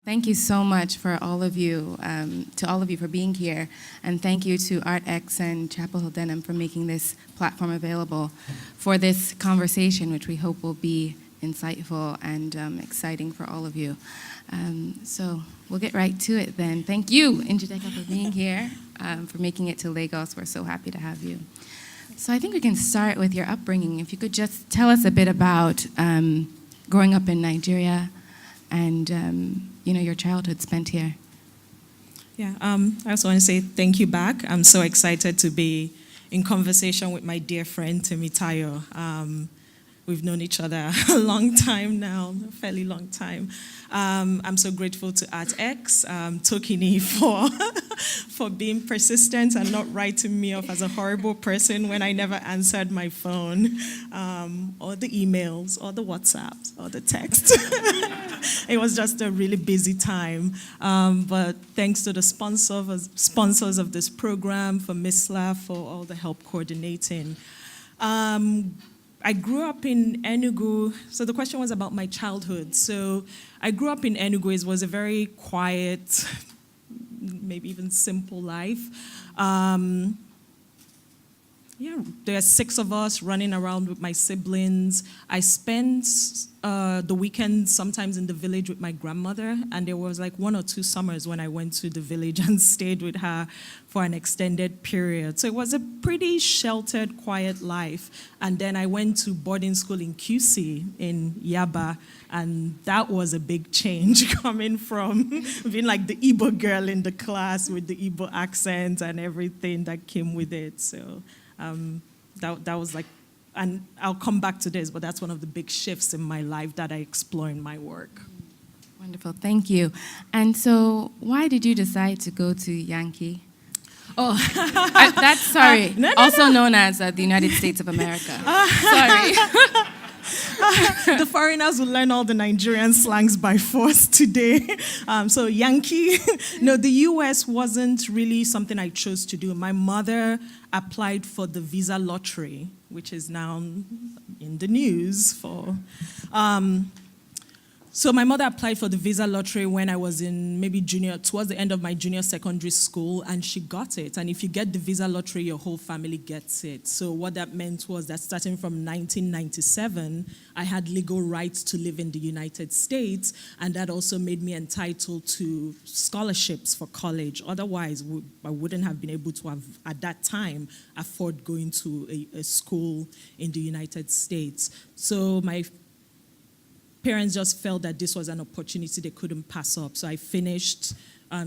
Thank you so much for all of you, to all of you for being here, and thank you to ArtX and Chapel Hill Denham for making this platform available for this conversation, which we hope will be insightful and exciting for all of you. So we'll get right to it then. Thank you, Njideka, for being here, for making it to Lagos. We're so happy to have you. So I think we can start with your upbringing. If you could just tell us a bit about growing up in Nigeria and your childhood spent here. Yeah, I also want to say thank you back. I'm so excited to be in conversation with my dear friend Temitayo. We've known each other a long time now, a fairly long time. I'm so grateful to ArtX, Tokini, for being persistent and not writing me off as a horrible person when I never answered my phone, or the emails, or the WhatsApps, or the text. It was just a really busy time. But thanks to the sponsors of this program, for Misla, for all the help coordinating. I grew up in Enugu, so the question was about my childhood. So I grew up in Enugu. It was a very quiet, maybe even simple life. There are 6 of us running around with my siblings. I spent the weekends sometimes in the village with my grandmother, and there was like 1 or 2 summers when I went to the village and stayed with her for an extended period. So it was a pretty sheltered, quiet life. And then I went to boarding school in QC in Yaba, and that was a big change coming from being like the Igbo girl in the class with the Igbo accent and everything that came with it. So that was like, and I'll come back to this, but that's one of the big shifts in my life that I explore in my work. Wonderful, thank you. And so why did you decide to go to Yankee? Oh, also known as the United States of America. Sorry. The foreigners will learn all the Nigerian slangs by force today. So Yankee, no, the US wasn't really something I chose to do. My mother applied for the visa lottery, which is now in the news for... So my mother applied for the visa lottery when I was in maybe towards the end of my junior secondary school, and she got it. And if you get the visa lottery, your whole family gets it. So what that meant was that starting from 1997, I had legal rights to live in the United States, and that also made me entitled to scholarships for college. Otherwise, I wouldn't have been able to have, at that time, afford going to a school in the United States. So my parents just felt that this was an opportunity they couldn't pass up. So I finished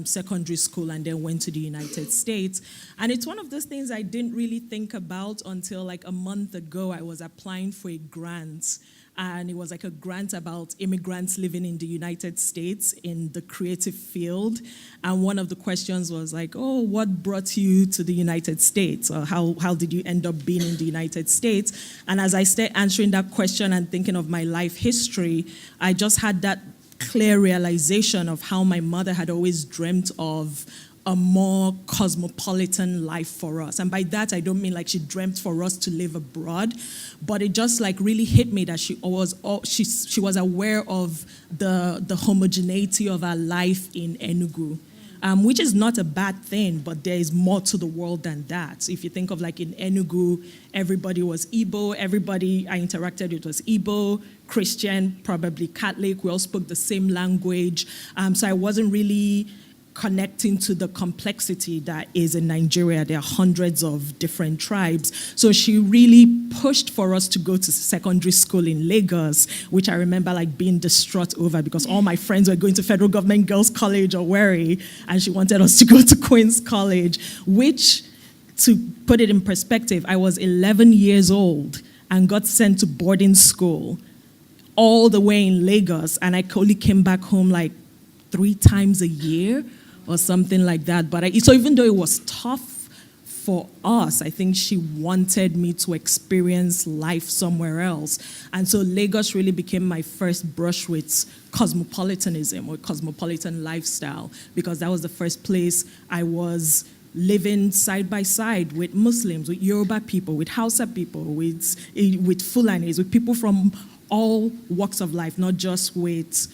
secondary school and then went to the United States. And it's one of those things I didn't really think about until like a month ago. I was applying for a grant, and it was like a grant about immigrants living in the United States in the creative field. And one of the questions was like, oh, what brought you to the United States? Or how did you end up being in the United States? And as I started answering that question and thinking of my life history, I just had that clear realization of how my mother had always dreamt of a more cosmopolitan life for us. And by that, I don't mean like she dreamt for us to live abroad, but it just like really hit me that she was aware of the homogeneity of our life in Enugu. Which is not a bad thing, but there is more to the world than that. If you think of like in Enugu, everybody was Igbo, everybody I interacted with was Igbo, Christian, probably Catholic, we all spoke the same language. So I wasn't really connecting to the complexity that is in Nigeria. There are hundreds of different tribes. So she really pushed for us to go to secondary school in Lagos, which I remember like being distraught over because all my friends were going to Federal Government Girls College or Wari, and she wanted us to go to Queen's College, which, to put it in perspective, I was 11 years old and got sent to boarding school all the way in Lagos, and I only came back home like 3 times a year or something like that. But so even though it was tough for us, I think she wanted me to experience life somewhere else. And so Lagos really became my first brush with cosmopolitanism or cosmopolitan lifestyle, because that was the first place I was living side by side with Muslims, with Yoruba people, with Hausa people, with Fulanis, with people from all walks of life, not just with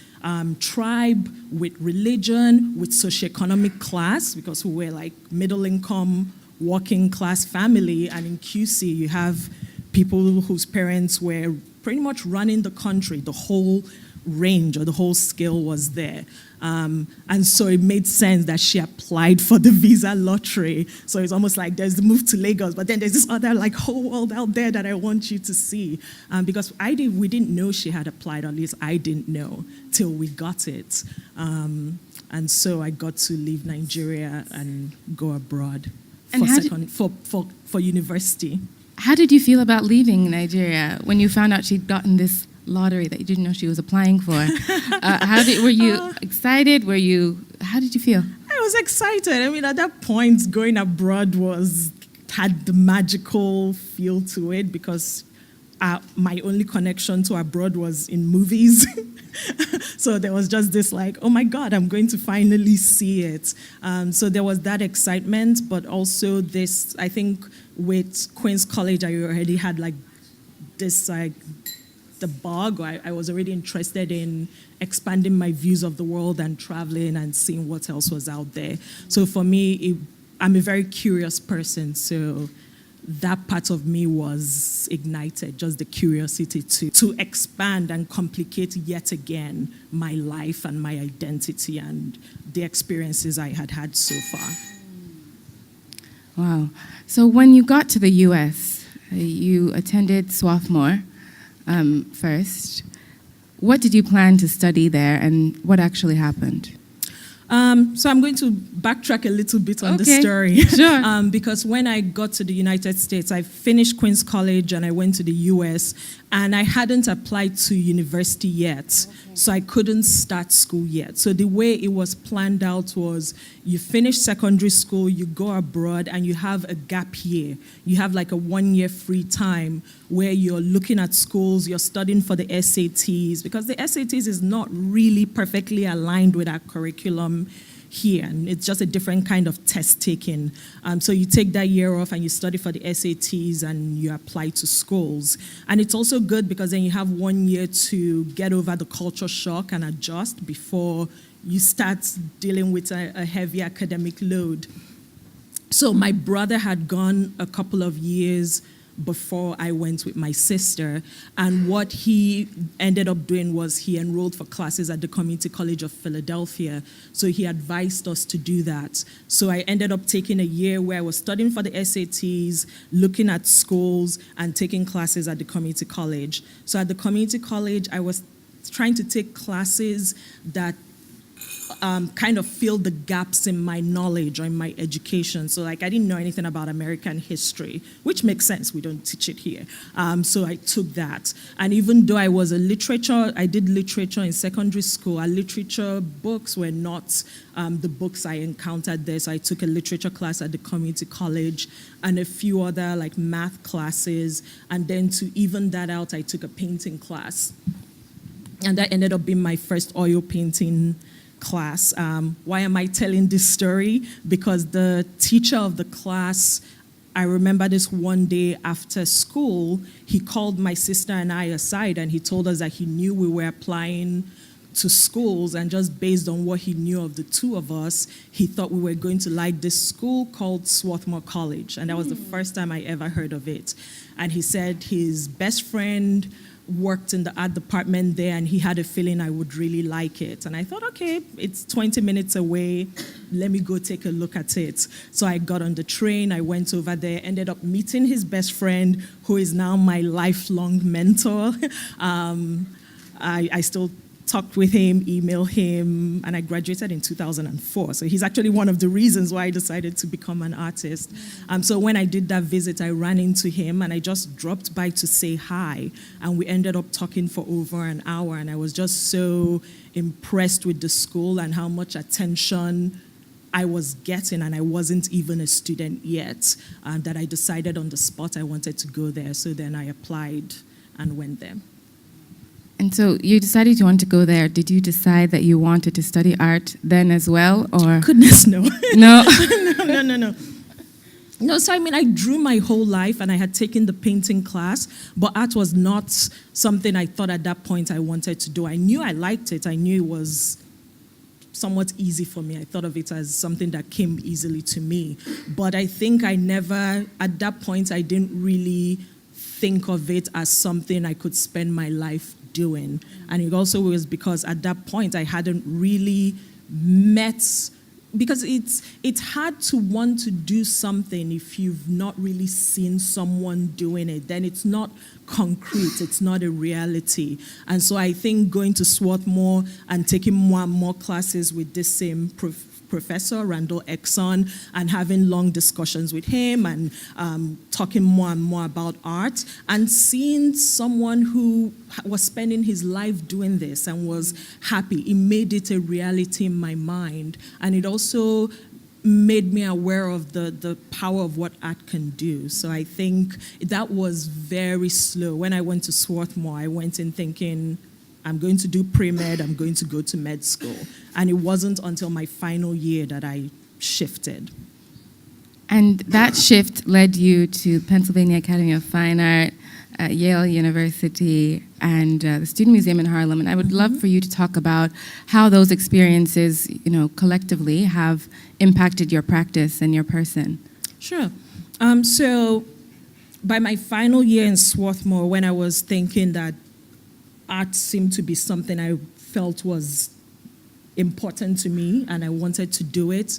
tribe, with religion, with socioeconomic class, because we were like middle income, working class family. And in QC, you have people whose parents were pretty much running the country. The whole range or the whole scale was there. And so it made sense that she applied for the visa lottery. So it's almost like there's the move to Lagos, but then there's this other like whole world out there that I want you to see. Because we didn't know she had applied, or at least I didn't know till we got it. And so I got to leave Nigeria and go abroad for university. How did you feel about leaving Nigeria when you found out she'd gotten this lottery that you didn't know she was applying for? Were you excited? How did you feel? I was excited. I mean, at that point, going abroad had the magical feel to it, because my only connection to abroad was in movies. So there was just this like, oh my God, I'm going to finally see it. So there was that excitement, but also this, I think with Queen's College, I already had like this like the bug. I was already interested in expanding my views of the world and traveling and seeing what else was out there. So for me, I'm a very curious person, so that part of me was ignited, just the curiosity to expand and complicate yet again my life and my identity and the experiences I had had so far. Wow. So when you got to the U.S., you attended Swarthmore first. What did you plan to study there, and what actually happened? So I'm going to backtrack a little bit on the story. Sure. Because when I got to the United States, I finished Queen's College and I went to the US, and I hadn't applied to university yet. So I couldn't start school yet. So the way it was planned out was you finish secondary school, you go abroad, and you have a gap year. You have like a 1 year free time where you're looking at schools, you're studying for the SATs, because the SATs is not really perfectly aligned with our curriculum here, and it's just a different kind of test taking. So you take that year off and you study for the SATs and you apply to schools. And it's also good because then you have 1 year to get over the culture shock and adjust before you start dealing with a heavy academic load. So my brother had gone a couple of years before I went with my sister, and what he ended up doing was he enrolled for classes at the Community College of Philadelphia, so he advised us to do that. So I ended up taking a year where I was studying for the SATs, looking at schools, and taking classes at the Community College. So at the Community College, I was trying to take classes that kind of filled the gaps in my knowledge or in my education. So like I didn't know anything about American history, which makes sense. We don't teach it here. So I took that. And even though I did literature in secondary school, our literature books were not the books I encountered there. So I took a literature class at the community college and a few other like math classes. And then to even that out, I took a painting class. And that ended up being my first oil painting class. Why am I telling this story? Because the teacher of the class, I remember this one day after school, he called my sister and I aside and he told us that he knew we were applying to schools, and just based on what he knew of the two of us, he thought we were going to like this school called Swarthmore College. And that was the first time I ever heard of it. And he said his best friend worked in the art department there, and he had a feeling I would really like it. And I thought, okay, it's 20 minutes away. Let me go take a look at it. So I got on the train. I went over there, ended up meeting his best friend, who is now my lifelong mentor. I still talked with him, emailed him, and I graduated in 2004. So he's actually one of the reasons why I decided to become an artist. So when I did that visit, I ran into him and I just dropped by to say hi. And we ended up talking for over an hour. And I was just so impressed with the school and how much attention I was getting, and I wasn't even a student yet, that I decided on the spot I wanted to go there. So then I applied and went there. And so you decided you wanted to go there. Did you decide that you wanted to study art then as well, or? Goodness, no. No? No. No, so I mean, I drew my whole life and I had taken the painting class, but art was not something I thought at that point I wanted to do. I knew I liked it. I knew it was somewhat easy for me. I thought of it as something that came easily to me. But I think I never, at that point, I didn't really think of it as something I could spend my life doing. And it also was because at that point I hadn't really met, because it's hard to want to do something if you've not really seen someone doing it. Then it's not concrete, it's not a reality. And so I think going to Swarthmore and taking more and more classes with this same Professor Randall Exxon and having long discussions with him and talking more and more about art and seeing someone who was spending his life doing this and was happy, it made it a reality in my mind. And it also made me aware of the power of what art can do. So I think that was very slow. When I went to Swarthmore, I went in thinking, I'm going to do pre-med, I'm going to go to med school. And it wasn't until my final year that I shifted. And that shift led you to Pennsylvania Academy of Fine Art, Yale University, and the Student Museum in Harlem. And I would love for you to talk about how those experiences, collectively have impacted your practice and your person. Sure. So by my final year in Swarthmore, when I was thinking that art seemed to be something I felt was important to me and I wanted to do it,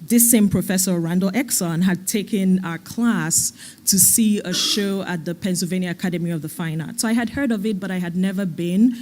this same Professor Randall Exxon had taken our class to see a show at the Pennsylvania Academy of the Fine Arts. So I had heard of it, but I had never been.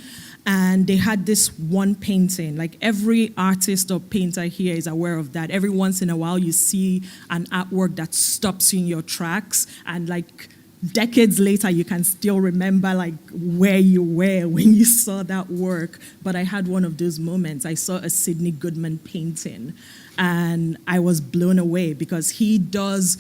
And they had this one painting. Like every artist or painter here is aware of that. Every once in a while you see an artwork that stops you in your tracks, and like decades later you can still remember like where you were when you saw that work. But I had one of those moments. I saw a Sidney Goodman painting and I was blown away because he does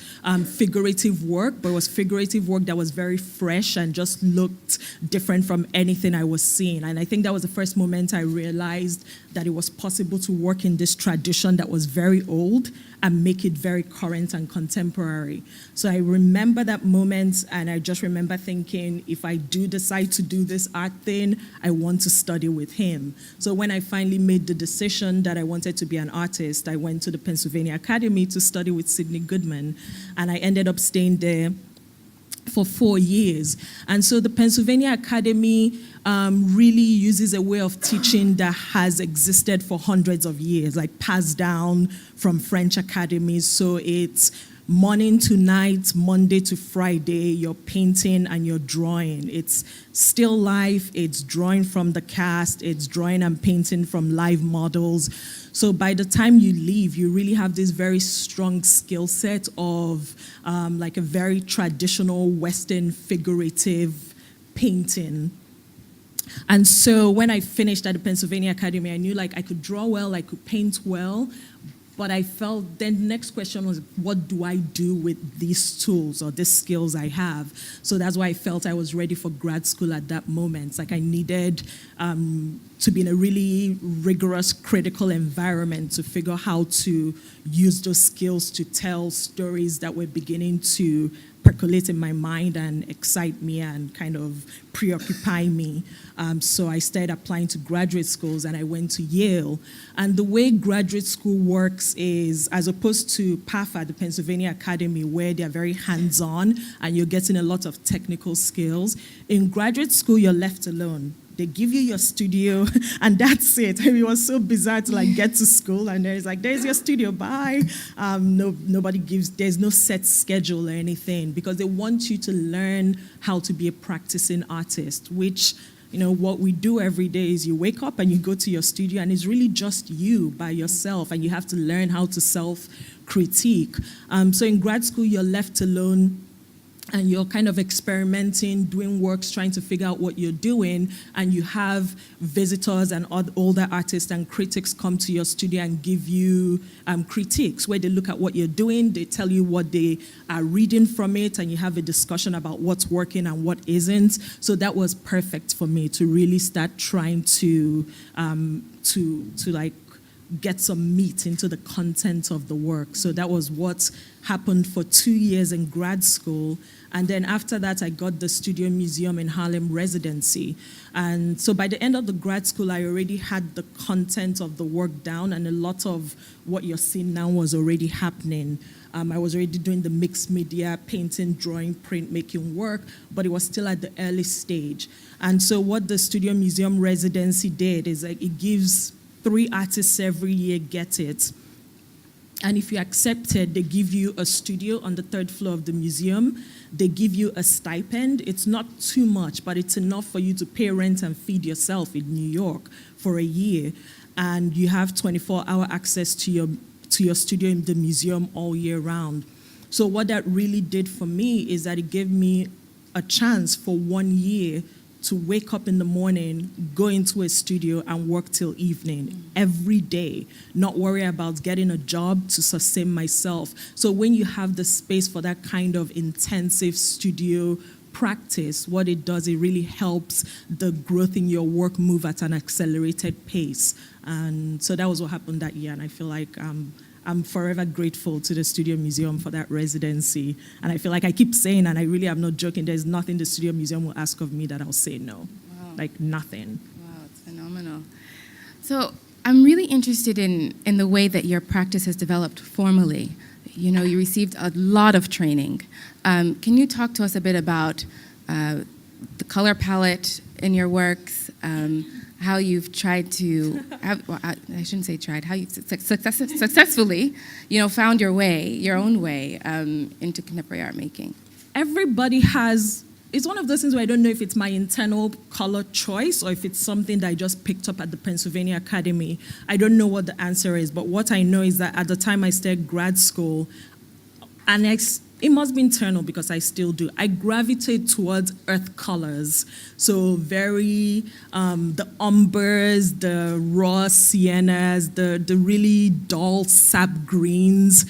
figurative work, but it was figurative work that was very fresh and just looked different from anything I was seeing. And I think that was the first moment I realized that it was possible to work in this tradition that was very old and make it very current and contemporary. So I remember that moment, and I just remember thinking, if I do decide to do this art thing, I want to study with him. So when I finally made the decision that I wanted to be an artist, I went to the Pennsylvania Academy to study with Sidney Goodman, and I ended up staying there for 4 years. And so the Pennsylvania Academy really uses a way of teaching that has existed for hundreds of years, like passed down from French academies. So it's morning to night, Monday to Friday, you're painting and you're drawing. It's still life, it's drawing from the cast, it's drawing and painting from live models. So by the time you leave, you really have this very strong skill set of like a very traditional Western figurative painting. And so when I finished at the Pennsylvania Academy, I knew like I could draw well, I could paint well, but I felt then the next question was, what do I do with these tools or these skills I have? So that's why I felt I was ready for grad school at that moment. Like I needed to be in a really rigorous, critical environment to figure how to use those skills to tell stories that were beginning to percolate in my mind and excite me and kind of preoccupy me. So I started applying to graduate schools and I went to Yale. And the way graduate school works is, as opposed to PAFA, the Pennsylvania Academy, where they're very hands-on and you're getting a lot of technical skills, in graduate school you're left alone. They give you your studio, and that's it. I mean, it was so bizarre to like get to school, and there's your studio, bye. Nobody gives, there's no set schedule or anything, because they want you to learn how to be a practicing artist, which, what we do every day is you wake up and you go to your studio, and it's really just you by yourself, and you have to learn how to self-critique. So in grad school, you're left alone, and you're kind of experimenting, doing works, trying to figure out what you're doing, and you have visitors and older artists and critics come to your studio and give you critiques, where they look at what you're doing, they tell you what they are reading from it, and you have a discussion about what's working and what isn't. So that was perfect for me to really start trying to like get some meat into the content of the work. So that was what happened for 2 years in grad school. And then after that, I got the Studio Museum in Harlem residency. And so by the end of the grad school, I already had the content of the work down, and a lot of what you're seeing now was already happening. I was already doing the mixed media, painting, drawing, printmaking work, but it was still at the early stage. And so what the Studio Museum residency did is like it gives 3 artists every year get it. And if you accept it, they give you a studio on the 3rd floor of the museum. They give you a stipend. It's not too much, but it's enough for you to pay rent and feed yourself in New York for a year. And you have 24-hour access to your studio in the museum all year round. So what that really did for me is that it gave me a chance for 1 year to wake up in the morning, go into a studio and work till evening every day, not worry about getting a job to sustain myself. So when you have the space for that kind of intensive studio practice, what it does, it really helps the growth in your work move at an accelerated pace. And so that was what happened that year, and I feel like I'm forever grateful to the Studio Museum for that residency. And I feel like I keep saying, and I really am not joking, there's nothing the Studio Museum will ask of me that I'll say no. Wow. Like nothing. Wow, it's phenomenal. So I'm really interested in the way that your practice has developed formally. You know, you received a lot of training. Can you talk to us a bit about the color palette in your works, how you've tried to, I shouldn't say tried, how you've successfully, you know, found your way, your own way into contemporary art making? Everybody has, it's one of those things where I don't know if it's my internal color choice or if it's something that I just picked up at the Pennsylvania Academy. I don't know what the answer is, but what I know is that at the time I started grad school, and it must be internal because I still do, I gravitate towards earth colors. So very, the umbers, the raw siennas, the really dull sap greens.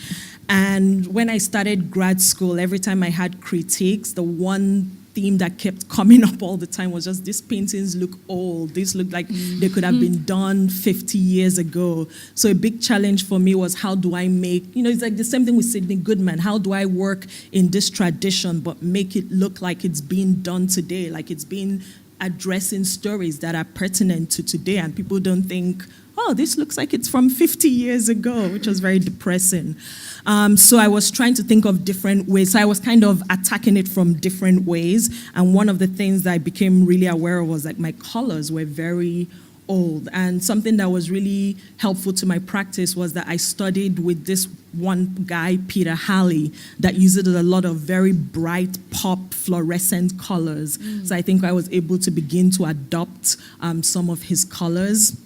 And when I started grad school, every time I had critiques, the one theme that kept coming up all the time was just, these paintings look old. These look like they could have been done 50 years ago. So a big challenge for me was, how do I make, you know, it's like the same thing with Sidney Goodman. How do I work in this tradition but make it look like it's being done today, like it's being addressing stories that are pertinent to today, and people don't think, oh, this looks like it's from 50 years ago, which was very depressing. So I was trying to think of different ways. So I was kind of attacking it from different ways. And one of the things that I became really aware of was like my colors were very old. And something that was really helpful to my practice was that I studied with this one guy, Peter Halley, that uses a lot of very bright pop fluorescent colors. So I think I was able to begin to adopt some of his colors.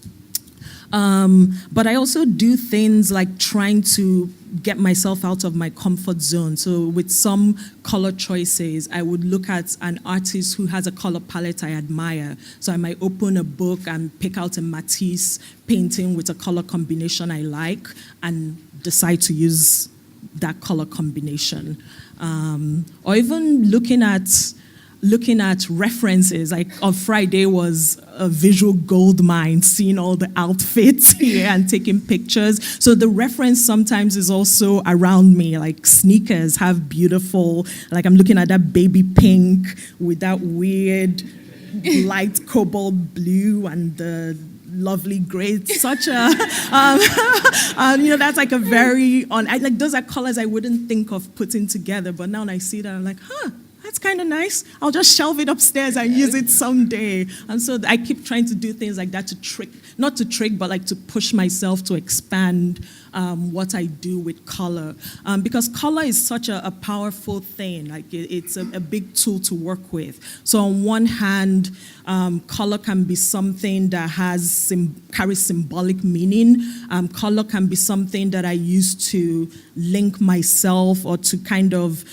But I also do things like trying to get myself out of my comfort zone. So with some color choices, I would look at an artist who has a color palette I admire. So I might open a book and pick out a Matisse painting with a color combination I like and decide to use that color combination. Or even looking at references, like on Friday was a visual gold mine, seeing all the outfits here and taking pictures. So the reference sometimes is also around me, like sneakers have beautiful, like I'm looking at that baby pink with that weird light cobalt blue and the lovely gray. It's such a, you know, that's like a very, like those are colors I wouldn't think of putting together, but now when I see that, I'm like, huh, that's kind of nice. I'll just shelve it upstairs and use it someday. And so I keep trying to do things like that to trick, not to trick, but like to push myself to expand what I do with color. Because color is such a powerful thing. Like it's a big tool to work with. So on one hand, color can be something that carries symbolic meaning. Color can be something that I use to link myself or to kind of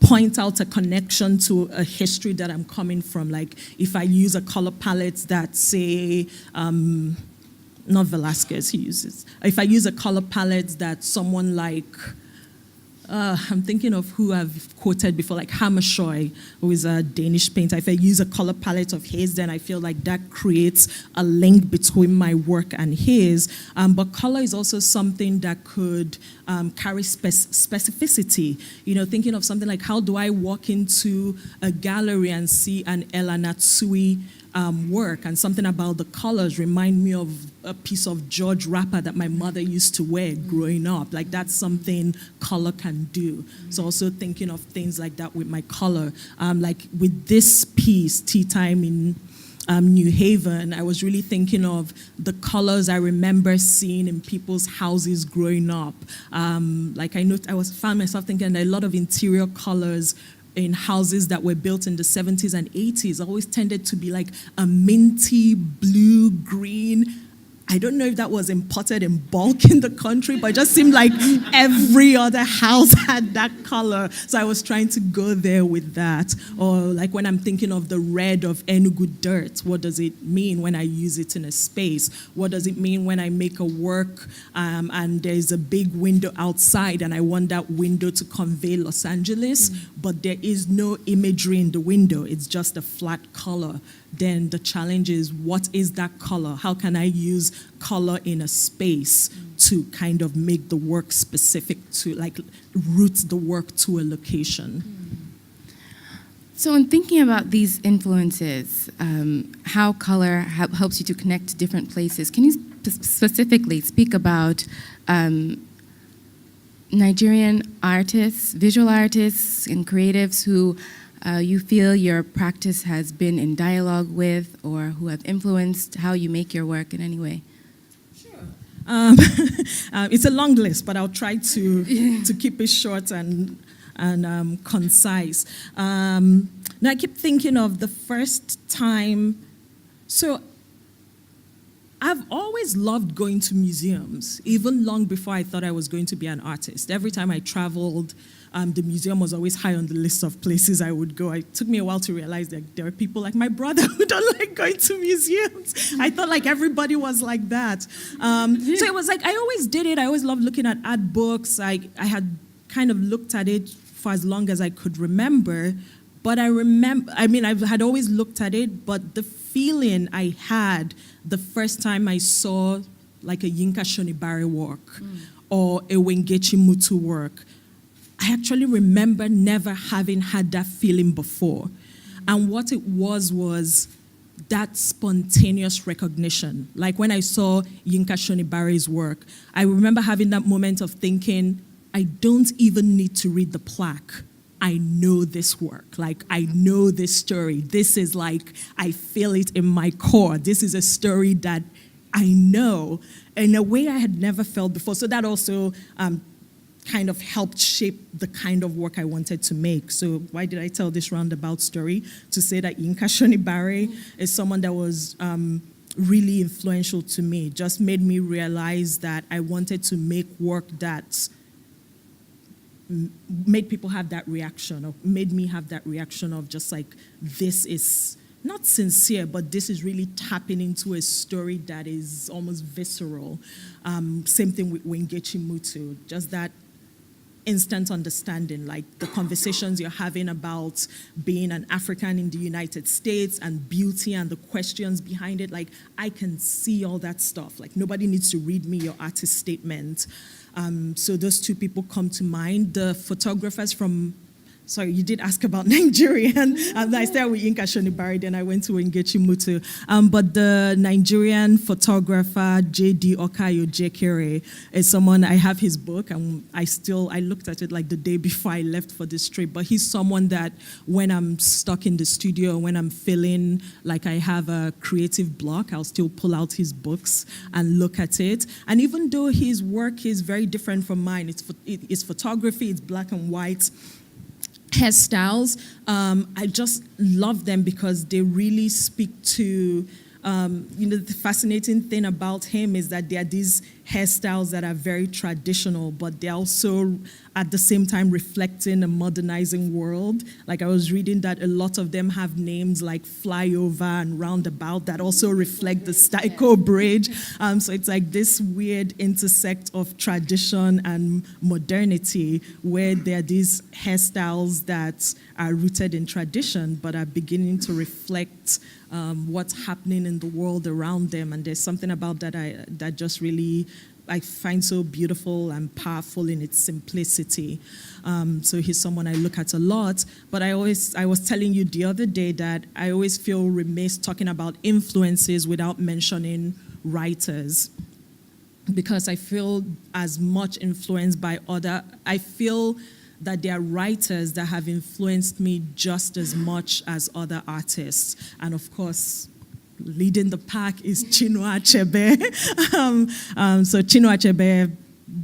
point out a connection to a history that I'm coming from. Like if I use a color palette that say, not Velasquez, he uses. If I use a color palette that someone like I'm thinking of who I've quoted before, like Hammershoy, who is a Danish painter. If I use a color palette of his, then I feel like that creates a link between my work and his. But color is also something that could carry specificity. You know, thinking of something like, how do I walk into a gallery and see an Ella Natsui work, and something about the colors remind me of a piece of George wrapper that my mother used to wear growing up. Like, that's something color can do. So also thinking of things like that with my color. Like with this piece, Tea Time in New Haven, I was really thinking of the colors I remember seeing in people's houses growing up. Like I found myself thinking a lot of interior colors in houses that were built in the 70s and 80s always tended to be like a minty, blue, green. I don't know if that was imported in bulk in the country, but it just seemed like every other house had that color. So I was trying to go there with that. Or like when I'm thinking of the red of Enugu dirt, what does it mean when I use it in a space? What does it mean when I make a work and there's a big window outside and I want that window to convey Los Angeles, but there is no imagery in the window, it's just a flat color? Then the challenge is, what is that color? How can I use color in a space to kind of make the work specific to, like, root the work to a location? So in thinking about these influences, how color helps you to connect to different places, can you specifically speak about Nigerian artists, visual artists and creatives who you feel your practice has been in dialogue with, or who have influenced how you make your work in any way? Sure. It's a long list, but I'll try to keep it short and concise. Now I keep thinking of the first time. So I've always loved going to museums, even long before I thought I was going to be an artist. Every time I traveled, the museum was always high on the list of places I would go. It took me a while to realize that there are people like my brother who don't like going to museums. I thought like everybody was like that. So it was like, I always did it. I always loved looking at art books. I had kind of looked at it for as long as I could remember. But I had always looked at it, but the feeling I had the first time I saw like a Yinka Shonibare work or a Wengechi Mutu work, I actually remember never having had that feeling before. And what it was that spontaneous recognition. Like when I saw Yinka Shonibare's work, I remember having that moment of thinking, I don't even need to read the plaque. I know this work. Like, I know this story. This is like, I feel it in my core. This is a story that I know in a way I had never felt before. So that also kind of helped shape the kind of work I wanted to make. So why did I tell this roundabout story? To say that Yinka Shonibare is someone that was really influential to me. Just made me realize that I wanted to make work that made people have that reaction, or made me have that reaction of just like, this is not sincere, but this is really tapping into a story that is almost visceral. Same thing with Wengechi Mutu, just that instant understanding, like the conversations you're having about being an African in the United States and beauty and the questions behind it. Like, I can see all that stuff. Like, nobody needs to read me your artist statement. So those two people come to mind. The photographers from, sorry, you did ask about Nigerian. I started with Yinka Shonibare, then I went to Wengechi Mutu. But the Nigerian photographer, J.D. Okayo Jekere, is someone, I have his book, and I looked at it like the day before I left for this trip, but he's someone that when I'm stuck in the studio, when I'm feeling like I have a creative block, I'll still pull out his books and look at it. And even though his work is very different from mine, it's photography, it's black and white, hairstyles, I just love them because they really speak to, the fascinating thing about him is that there are these hairstyles that are very traditional, but they're also at the same time reflecting a modernizing world. Like I was reading that a lot of them have names like flyover and roundabout that also reflect the Styco Bridge. So it's like this weird intersect of tradition and modernity where there are these hairstyles that are rooted in tradition but are beginning to reflect what's happening in the world around them. And there's something about that that just really I find so beautiful and powerful in its simplicity. So he's someone I look at a lot. But I was telling you the other day that I always feel remiss talking about influences without mentioning writers, because I feel as much influenced by I feel that there are writers that have influenced me just as much as other artists. And of course, leading the pack is Chinua Achebe. So Chinua Achebe,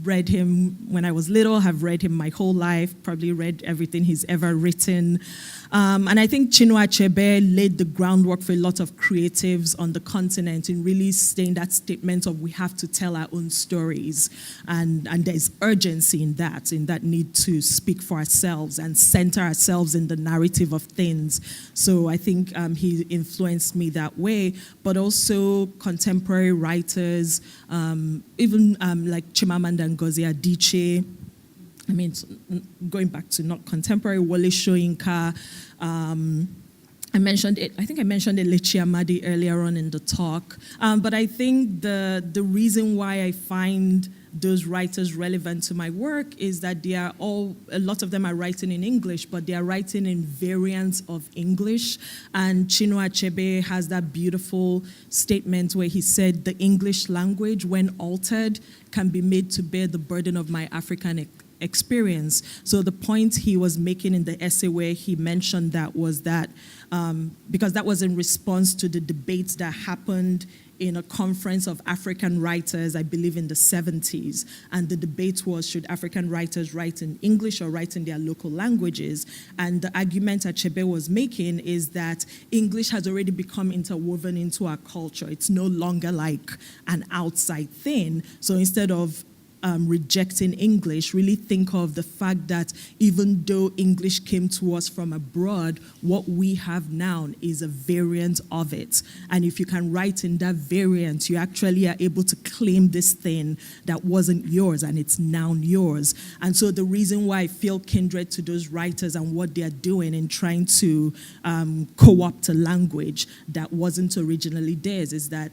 read him when I was little, have read him my whole life, probably read everything he's ever written. And I think Chinua Achebe laid the groundwork for a lot of creatives on the continent in really saying that statement of we have to tell our own stories. And there's urgency in that need to speak for ourselves and center ourselves in the narrative of things. So I think he influenced me that way, but also contemporary writers, even like Chimamanda Ngozi Adichie. I mean, going back to not contemporary, Wole Soyinka. I mentioned it. I think I mentioned Elechi Amadi earlier on in the talk. But I think the reason why I find those writers relevant to my work is that a lot of them are writing in English, but they are writing in variants of English. And Chinua Achebe has that beautiful statement where he said, the English language, when altered, can be made to bear the burden of my African experience. So the point he was making in the essay where he mentioned that was that, because that was in response to the debates that happened in a conference of African writers, I believe in the 70s. And the debate was, should African writers write in English or write in their local languages? And the argument Achebe was making is that English has already become interwoven into our culture. It's no longer like an outside thing. So instead of rejecting English, really think of the fact that even though English came to us from abroad, what we have now is a variant of it. And if you can write in that variant, you actually are able to claim this thing that wasn't yours and it's now yours. And so the reason why I feel kindred to those writers and what they're doing in trying to co-opt a language that wasn't originally theirs is that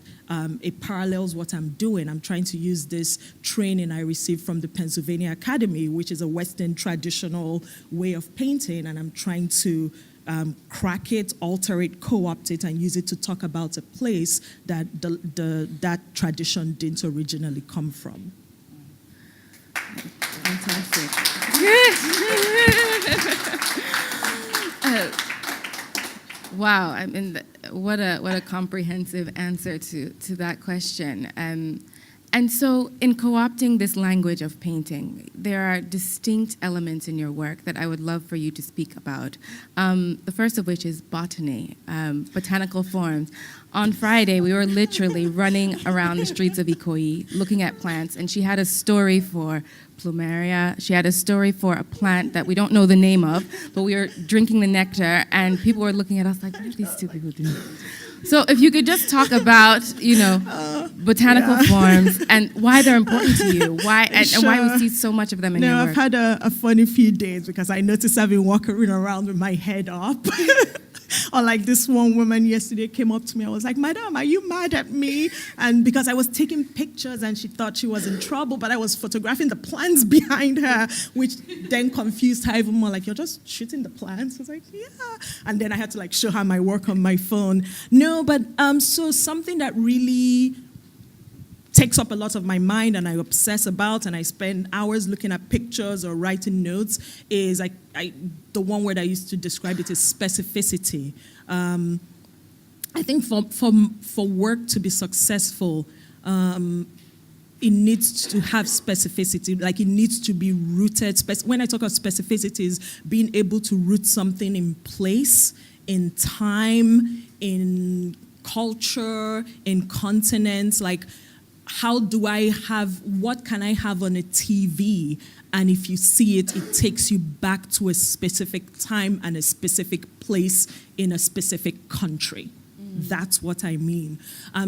it parallels what I'm doing. I'm trying to use this training I received from the Pennsylvania Academy, which is a Western traditional way of painting, and I'm trying to crack it, alter it, co-opt it, and use it to talk about a place that that tradition didn't originally come from. Fantastic. Wow, I mean, what a comprehensive answer to that question. And so in co-opting this language of painting, there are distinct elements in your work that I would love for you to speak about. The first of which is botany, Botanical Forms. On Friday, we were literally running around the streets of Ikoyi looking at plants, and she had a story for plumeria. She had a story for a plant that we don't know the name of, but we were drinking the nectar, and people were looking at us like, what are these two people doing? So if you could just talk about, botanical forms and why they're important to you, and why we see so much of them in your work. I've had a funny few days because I noticed I've been walking around with my head up. Or like this one woman yesterday came up to me. I was like, Madam, are you mad at me? And because I was taking pictures and she thought she was in trouble, but I was photographing the plants behind her, which then confused her even more. Like, you're just shooting the plants? I was like, yeah. And then I had to show her my work on my phone. No, but so something that really takes up a lot of my mind and I obsess about and I spend hours looking at pictures or writing notes is the one word I used to describe it is specificity. I think for work to be successful, it needs to have specificity, it needs to be rooted. When I talk of specificities, being able to root something in place, in time, in culture, in continents, what can I have on a TV? And if you see it, it takes you back to a specific time and a specific place in a specific country. That's what I mean.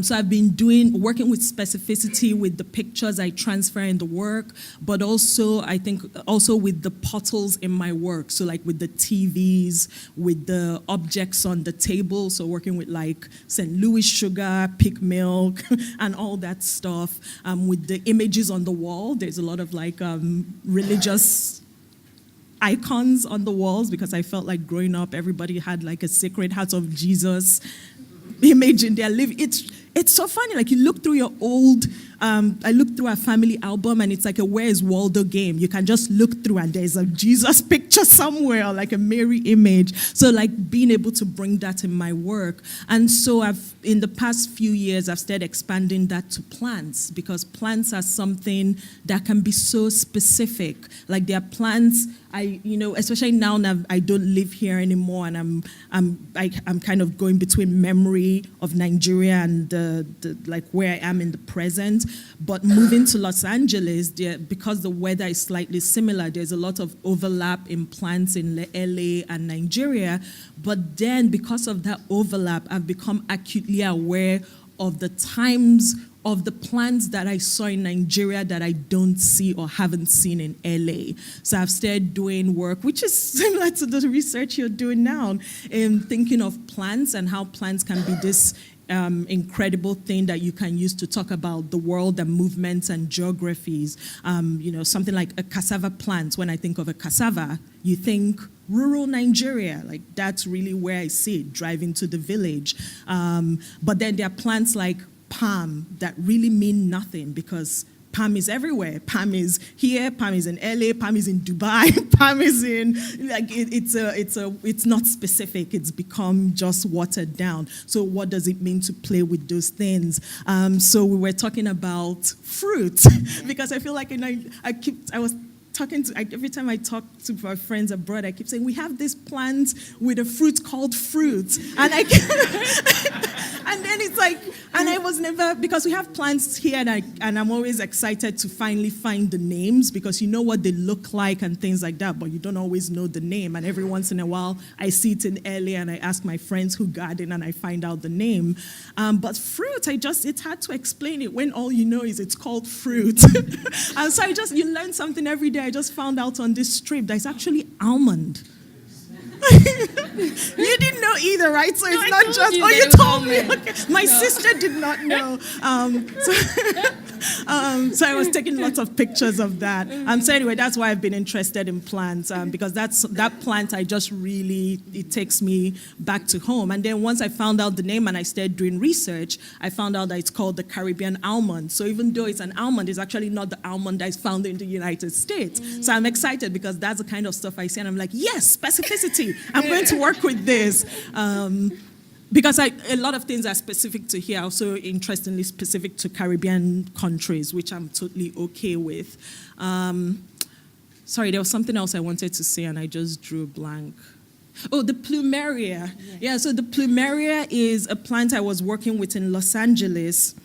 So I've been working with specificity with the pictures I transfer in the work, but also I think also with the portals in my work. So like with the TVs, with the objects on the table. So working with like St. Louis sugar, pig milk, and all that stuff. With the images on the wall, there's a lot of like religious icons on the walls because I felt like growing up, everybody had like a Sacred Heart of Jesus image in their living. It's so funny. Like you look through your old, I looked through our family album and it's like a Where's Waldo game. You can just look through and there's a Jesus picture somewhere, or like a Mary image. So like being able to bring that in my work. And so in the past few years, I've started expanding that to plants, because plants are something that can be so specific. Like there are plants, especially now I don't live here anymore, and I'm kind of going between memory of Nigeria and the like where I am in the present. But moving to Los Angeles, because the weather is slightly similar, there's a lot of overlap in plants in LA and Nigeria. But then because of that overlap, I've become acutely aware of the times of the plants that I saw in Nigeria that I don't see or haven't seen in LA. So I've started doing work, which is similar to the research you're doing now, in thinking of plants and how plants can be this incredible thing that you can use to talk about the world and movements and geographies. Something like a cassava plant. When I think of a cassava, you think rural Nigeria. Like that's really where I see it, driving to the village. But then there are plants like palm that really mean nothing, because palm is everywhere. Palm is here, palm is in LA, palm is in Dubai, palm is in, like, it's not specific. It's become just watered down. So what does it mean to play with those things? So we were talking about fruit, because I feel like every time I talk to my friends abroad, I keep saying, we have this plant with a fruit called fruit. And and then it's like, and I was never, because we have plants here, and I'm always excited to finally find the names, because you know what they look like and things like that, but you don't always know the name. And every once in a while, I see it in LA and I ask my friends who garden and I find out the name. But fruit, it's hard to explain it when all you know is it's called fruit. And so you learn something every day. I just found out on this trip that it's actually almond. You didn't know either, right? So it's not just, you told me. Okay. My sister did not know. So I was taking lots of pictures of that. So anyway, that's why I've been interested in plants, because that plant, it takes me back to home. And then once I found out the name and I started doing research, I found out that it's called the Caribbean almond. So even though it's an almond, it's actually not the almond that is found in the United States. So I'm excited, because that's the kind of stuff I see, and I'm like, yes, specificity. I'm going to work with this. Because a lot of things are specific to here, also interestingly specific to Caribbean countries, which I'm totally okay with. Sorry, there was something else I wanted to say and I just drew a blank. Oh, the plumeria. Yeah, so the plumeria is a plant I was working with in Los Angeles.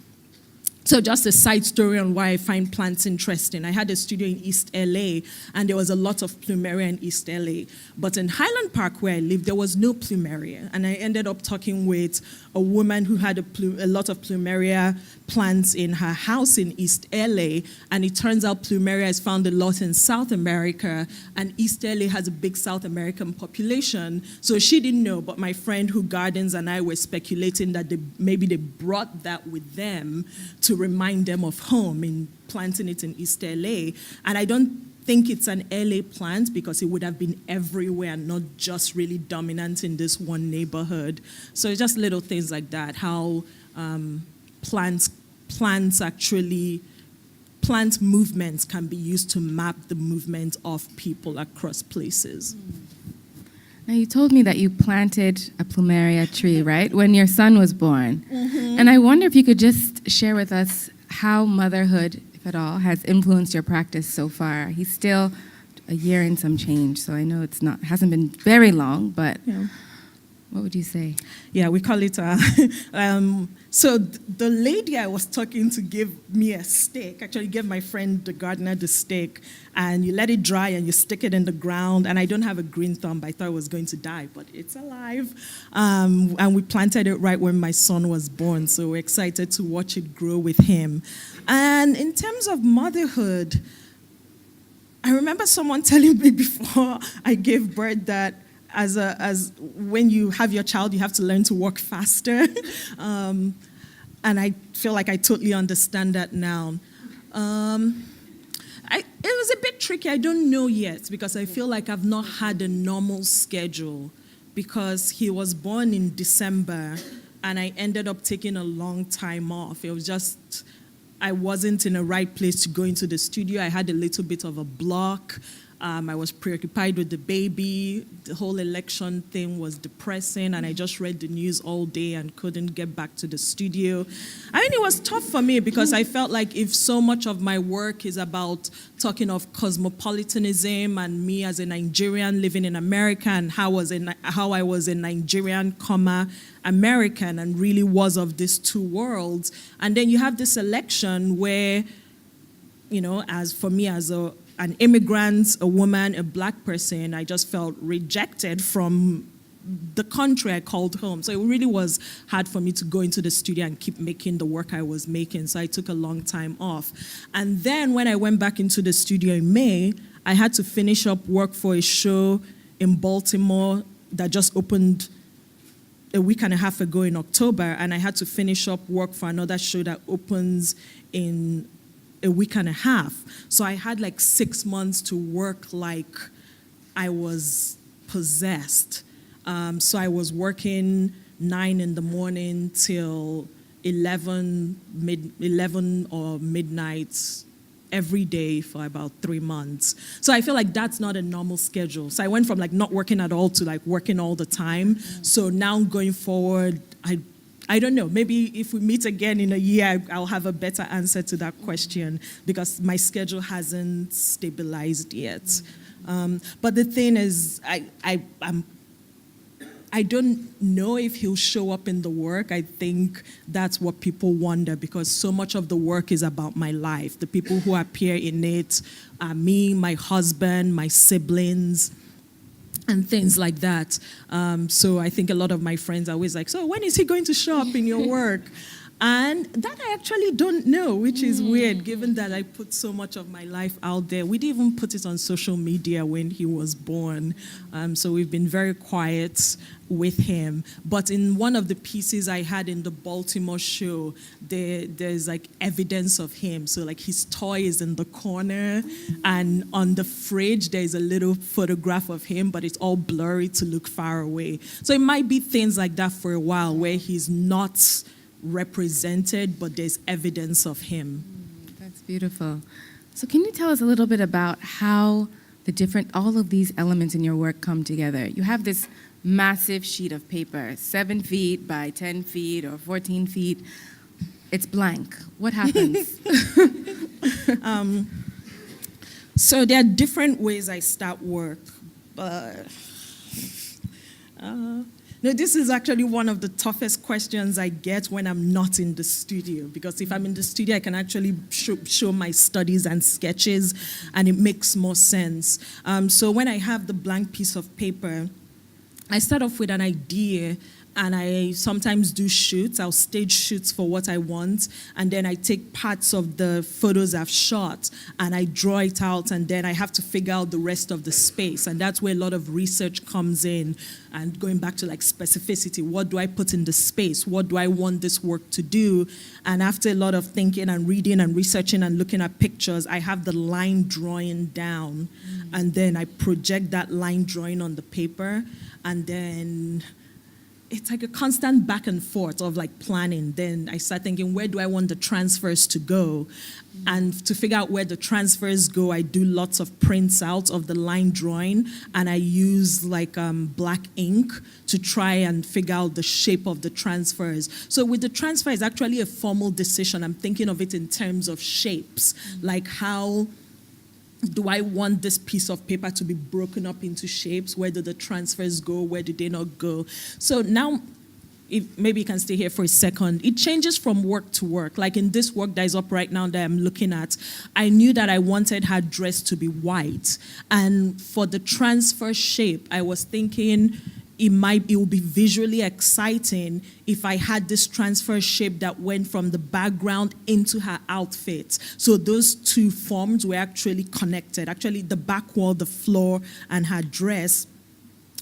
So just a side story on why I find plants interesting. I had a studio in East LA, and there was a lot of plumeria in East LA. But in Highland Park, where I lived, there was no plumeria. And I ended up talking with a woman who had a lot of plumeria plants in her house in East LA. And it turns out plumeria is found a lot in South America, and East LA has a big South American population. So she didn't know, but my friend who gardens and I were speculating that maybe they brought that with them to remind them of home in planting it in East LA. And I don't think it's an LA plant, because it would have been everywhere and not just really dominant in this one neighborhood. So it's just little things like that, how plant movements can be used to map the movement of people across places. Now, you told me that you planted a plumeria tree, right, when your son was born. Mm-hmm. And I wonder if you could just share with us how motherhood, if at all, has influenced your practice so far. He's still a year and some change, so I know hasn't been very long, but What would you say? Yeah, we call it so the lady I was talking to gave me a stick, actually gave my friend the gardener the stick, and you let it dry and you stick it in the ground. And I don't have a green thumb. I thought it was going to die, but it's alive. And we planted it right when my son was born. So we're excited to watch it grow with him. And in terms of motherhood, I remember someone telling me before I gave birth that as when you have your child, you have to learn to walk faster. And I feel like I totally understand that now. It was a bit tricky. I don't know yet because I feel like I've not had a normal schedule because he was born in December and I ended up taking a long time off. It was just, I wasn't in a right place to go into the studio. I had a little bit of a block. I was preoccupied with the baby. The whole election thing was depressing, and I just read the news all day and couldn't get back to the studio. I mean, it was tough for me because I felt like if so much of my work is about talking of cosmopolitanism and me as a Nigerian living in America and how I was a Nigerian, American, and really was of these two worlds. And then you have this election where, you know, as for me as an immigrant, a woman, a black person, I just felt rejected from the country I called home. So it really was hard for me to go into the studio and keep making the work I was making. So I took a long time off. And then when I went back into the studio in May, I had to finish up work for a show in Baltimore that just opened a week and a half ago in October. And I had to finish up work for another show that opens in a week and a half. So I had like 6 months to work like I was possessed. So I was working 9 in the morning till 11 or midnight every day for about 3 months. So I feel like that's not a normal schedule. So I went from like not working at all to like working all the time. So now going forward, I don't know, maybe if we meet again in a year, I'll have a better answer to that question because my schedule hasn't stabilized yet. But the thing is, I don't know if he'll show up in the work. I think that's what people wonder because so much of the work is about my life. The people who appear in it are me, my husband, my siblings, and things like that. So I think a lot of my friends are always like, so when is he going to show up in your work? And that I actually don't know, which is weird, given that I put so much of my life out there. We didn't even put it on social media when he was born. So we've been very quiet with him. But in one of the pieces I had in the Baltimore show, there's like evidence of him. So like his toy is in the corner, and on the fridge there's a little photograph of him, but it's all blurry to look far away. So it might be things like that for a while where he's not represented, but there's evidence of him. That's beautiful. So can you tell us a little bit about how all of these elements in your work come together? You have this massive sheet of paper, 7 feet by 10 feet or 14 feet. It's blank. What happens? So there are different ways I start work, but no, this is actually one of the toughest questions I get when I'm not in the studio, because if I'm in the studio, I can actually show my studies and sketches, and it makes more sense. So when I have the blank piece of paper, I start off with an idea, and I sometimes do shoots. I'll stage shoots for what I want, and then I take parts of the photos I've shot, and I draw it out, and then I have to figure out the rest of the space, and that's where a lot of research comes in, and going back to like specificity. What do I put in the space? What do I want this work to do? And after a lot of thinking and reading and researching and looking at pictures, I have the line drawing down, and then I project that line drawing on the paper, and then it's like a constant back and forth of like planning. Then I start thinking, where do I want the transfers to go? And to figure out where the transfers go, I do lots of prints out of the line drawing, and I use like black ink to try and figure out the shape of the transfers. So with the transfer, it's actually a formal decision. I'm thinking of it in terms of shapes, like how do I want this piece of paper to be broken up into shapes? Where do the transfers go? Where do they not go? So now, if maybe you can stay here for a second, it changes from work to work. Like in this work that is up right now that I'm looking at, I knew that I wanted her dress to be white. And for the transfer shape, I was thinking it would be visually exciting if I had this transfer shape that went from the background into her outfit. So those two forms were actually connected. Actually, the back wall, the floor, and her dress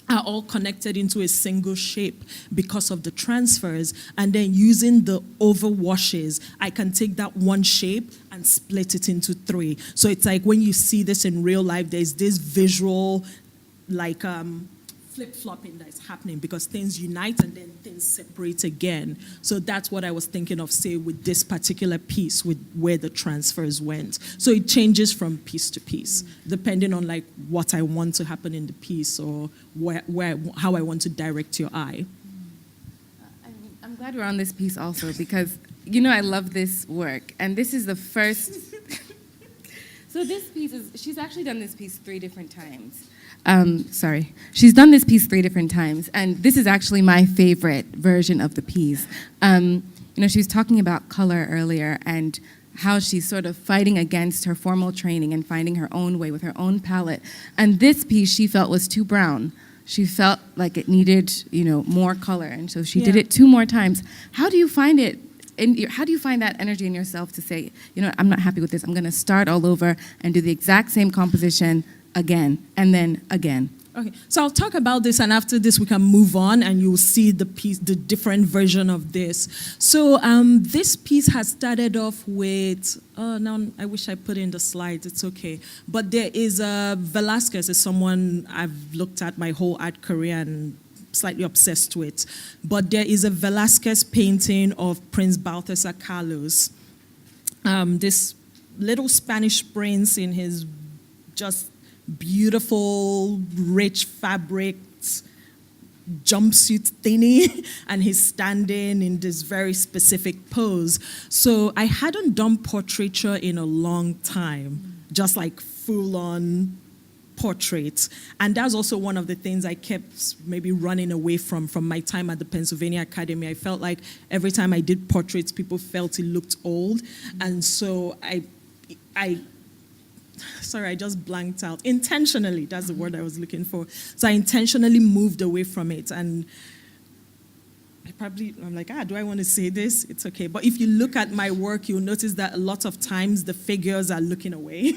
are all connected into a single shape because of the transfers. And then using the overwashes, I can take that one shape and split it into three. So it's like when you see this in real life, there's this visual like flip-flopping that is happening because things unite and then things separate again. So that's what I was thinking of, say, with this particular piece, with where the transfers went. So it changes from piece to piece, depending on like what I want to happen in the piece or how I want to direct your eye. I'm glad we're on this piece also because, you know, I love this work. And this is the first... So this piece she's actually done this piece 3 different times. She's done this piece 3 different times, and this is actually my favorite version of the piece. You know, she was talking about color earlier and how she's sort of fighting against her formal training and finding her own way with her own palette. And this piece she felt was too brown. She felt like it needed, you know, more color, and so she did it 2 more times. How do you find it? How do you find that energy in yourself to say, you know, I'm not happy with this. I'm going to start all over and do the exact same composition again, and then again. Okay, so I'll talk about this, and after this we can move on, and you'll see the piece, the different version of this. So this piece has started off with, now I wish I put in the slides, it's okay. But there is Velasquez is someone I've looked at my whole art career and slightly obsessed with. But there is a Velasquez painting of Prince Balthasar Carlos, this little Spanish prince in his just beautiful, rich fabrics, jumpsuit thingy, and he's standing in this very specific pose. So I hadn't done portraiture in a long time, just like full-on portraits. And that's also one of the things I kept maybe running away from my time at the Pennsylvania Academy. I felt like every time I did portraits, people felt it looked old. And so I just blanked out. Intentionally, that's the word I was looking for. So I intentionally moved away from it. And I'm like, do I want to say this? It's okay. But if you look at my work, you'll notice that a lot of times the figures are looking away.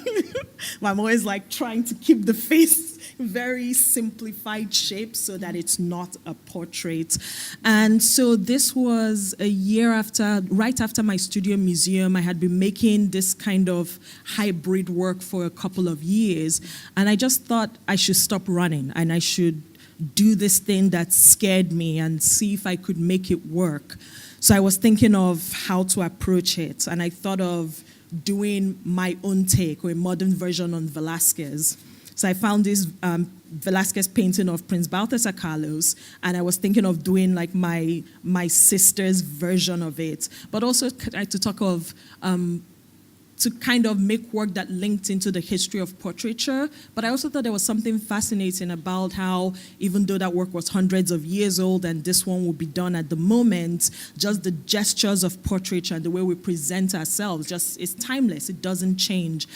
I'm always like trying to keep the face very simplified shape so that it's not a portrait. And so this was a year after, right after my studio museum. I had been making this kind of hybrid work for a couple of years. And I just thought I should stop running and I should do this thing that scared me and see if I could make it work. So I was thinking of how to approach it. And I thought of doing my own take or a modern version on Velasquez. So I found this Velasquez painting of Prince Balthasar Carlos, and I was thinking of doing like my sister's version of it, but also to talk of, to kind of make work that linked into the history of portraiture. But I also thought there was something fascinating about how, even though that work was hundreds of years old and this one would be done at the moment, just the gestures of portraiture and the way we present ourselves just is timeless. It doesn't change.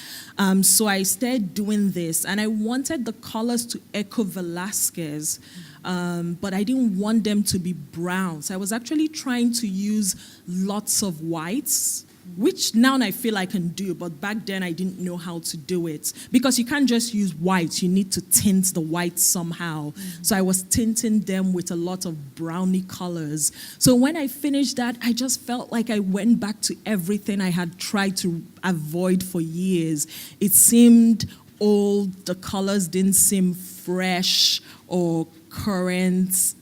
So I started doing this, and I wanted the colors to echo Velasquez, but I didn't want them to be brown. So I was actually trying to use lots of whites, which now I feel I can do, but back then I didn't know how to do it. Because you can't just use white, you need to tint the white somehow. Mm-hmm. So I was tinting them with a lot of browny colors. So when I finished that, I just felt like I went back to everything I had tried to avoid for years. It seemed old, the colors didn't seem fresh or current.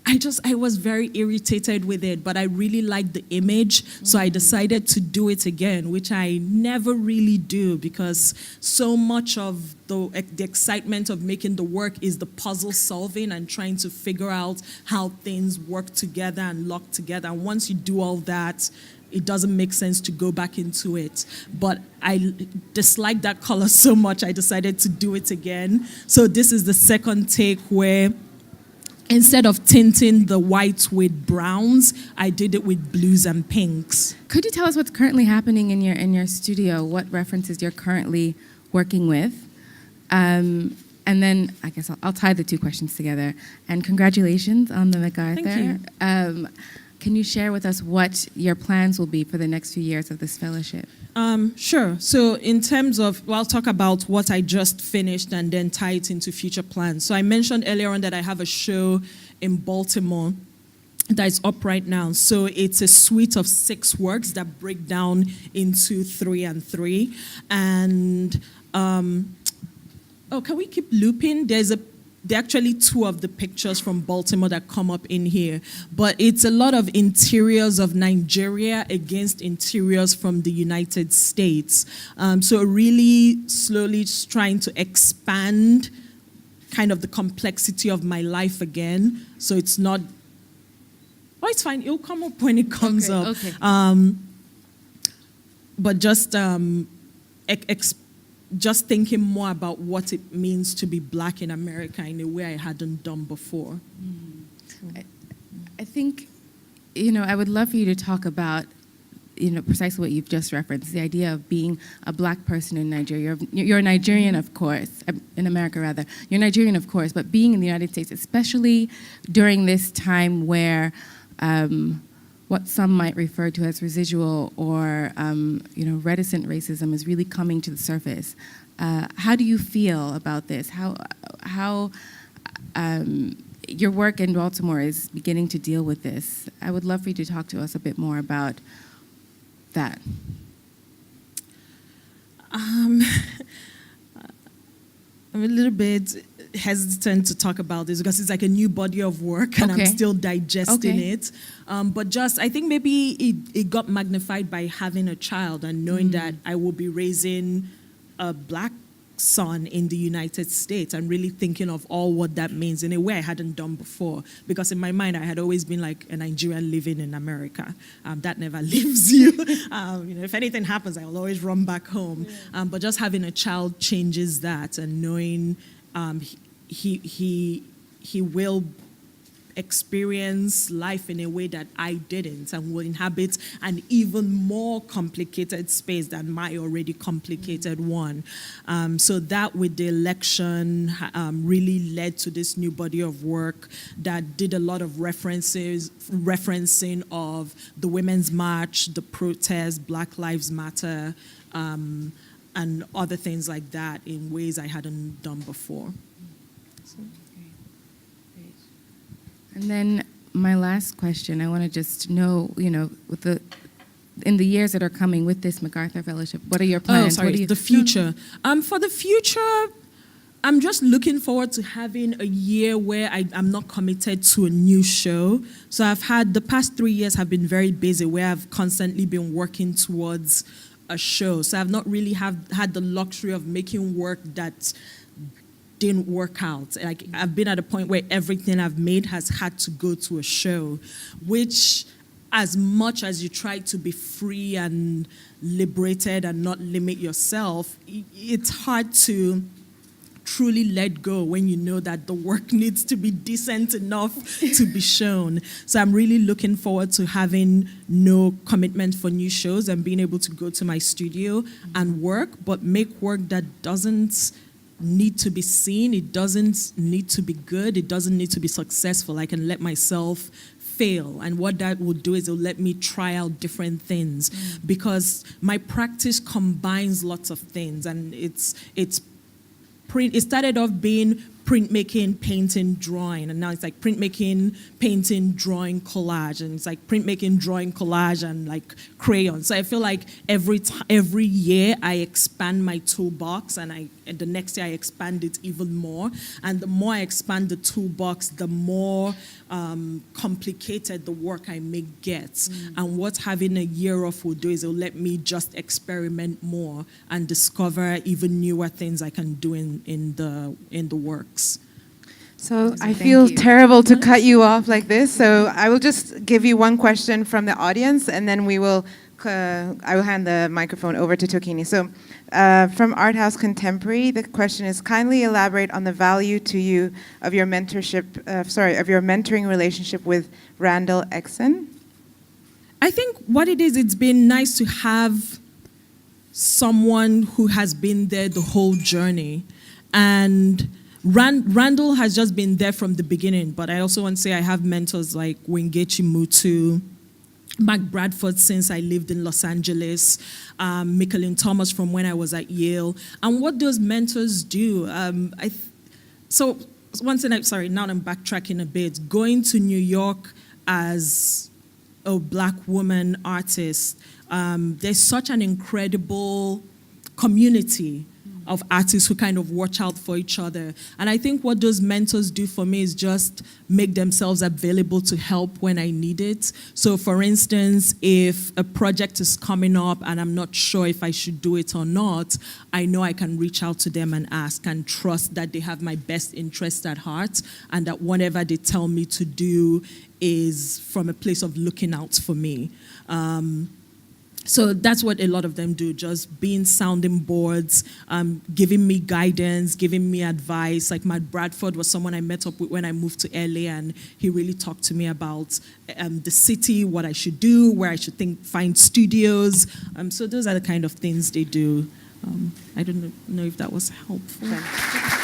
I was very irritated with it, but I really liked the image, so I decided to do it again, which I never really do, because so much of the excitement of making the work is the puzzle solving and trying to figure out how things work together and lock together. And once you do all that, it doesn't make sense to go back into it. But I disliked that color so much, I decided to do it again. So this is the second take where instead of tinting the whites with browns, I did it with blues and pinks. Could you tell us what's currently happening in your studio? What references you're currently working with? And then I guess I'll tie the two questions together. And congratulations on the MacArthur. Thank you. Can you share with us what your plans will be for the next few years of this fellowship? Sure. So in terms of, well, I'll talk about what I just finished and then tie it into future plans. So I mentioned earlier on that I have a show in Baltimore that is up right now. So it's a suite of 6 works that break down into 3 and 3. And, can we keep looping? There are actually 2 of the pictures from Baltimore that come up in here. But it's a lot of interiors of Nigeria against interiors from the United States. So really slowly just trying to expand kind of the complexity of my life again. So it's not, it's fine. It'll come up when it comes up. Okay. But just thinking more about what it means to be Black in America in a way I hadn't done before. I think, I would love for you to talk about, precisely what you've just referenced, the idea of being a Black person in Nigeria. You're a Nigerian, of course, in America rather. You're Nigerian, of course, but being in the United States, especially during this time where what some might refer to as residual or reticent racism is really coming to the surface. How do you feel about this? How your work in Baltimore is beginning to deal with this? I would love for you to talk to us a bit more about that. I'm a little bit hesitant to talk about this because it's like a new body of work and I'm still digesting it. But just, I think maybe it got magnified by having a child and knowing that I will be raising a Black son in the United States and really thinking of all what that means in a way I hadn't done before. Because in my mind, I had always been like a Nigerian living in America. That never leaves you. If anything happens, I will always run back home. But just having a child changes that and knowing he will experience life in a way that I didn't and will inhabit an even more complicated space than my already complicated one. So that with the election really led to this new body of work that did a lot of referencing of the Women's March, the protest, Black Lives Matter, and other things like that in ways I hadn't done before. And then my last question, I want to just know, with in the years that are coming with this MacArthur Fellowship, what are your plans? The future. For the future, I'm just looking forward to having a year where I'm not committed to a new show. So the past 3 years have been very busy, where I've constantly been working towards a show. So I've not really had the luxury of making work that didn't work out. Like I've been at a point where everything I've made has had to go to a show, which as much as you try to be free and liberated and not limit yourself, it's hard to truly let go when you know that the work needs to be decent enough to be shown. So I'm really looking forward to having no commitment for new shows and being able to go to my studio and work, but make work that doesn't need to be seen, it doesn't need to be good, it doesn't need to be successful. I can let myself fail, and what that will do is it'll let me try out different things because my practice combines lots of things, and it started off being printmaking, painting, drawing, and now it's like printmaking, painting, drawing, collage, and it's like printmaking, drawing, collage, and like crayon. So I feel like every year I expand my toolbox, and the next year I expand it even more. And the more I expand the toolbox, the more complicated the work I make gets. And what having a year off will do is it'll let me just experiment more and discover even newer things I can do in the works. So I feel terrible to cut you off like this, so I will just give you one question from the audience, and then we will I will hand the microphone over to Tokini. So, from Art House Contemporary, the question is: kindly elaborate on the value to you of your mentorship. Of your mentoring relationship with Randall Exon. I think what it is, it's been nice to have someone who has been there the whole journey, and Randall has just been there from the beginning. But I also want to say I have mentors like Wengechi Mutu, Mark Bradford since I lived in Los Angeles, Michelin Thomas from when I was at Yale. And what those mentors do, so one thing, now I'm backtracking a bit. Going to New York as a Black woman artist, there's such an incredible community of artists who kind of watch out for each other. And I think what those mentors do for me is just make themselves available to help when I need it. So for instance, if a project is coming up and I'm not sure if I should do it or not, I know I can reach out to them and ask and trust that they have my best interest at heart and that whatever they tell me to do is from a place of looking out for me. So that's what a lot of them do, just being sounding boards, giving me guidance, giving me advice. Like Matt Bradford was someone I met up with when I moved to LA, and he really talked to me about the city, what I should do, where I should find studios. So those are the kind of things they do. I don't know if that was helpful. Okay.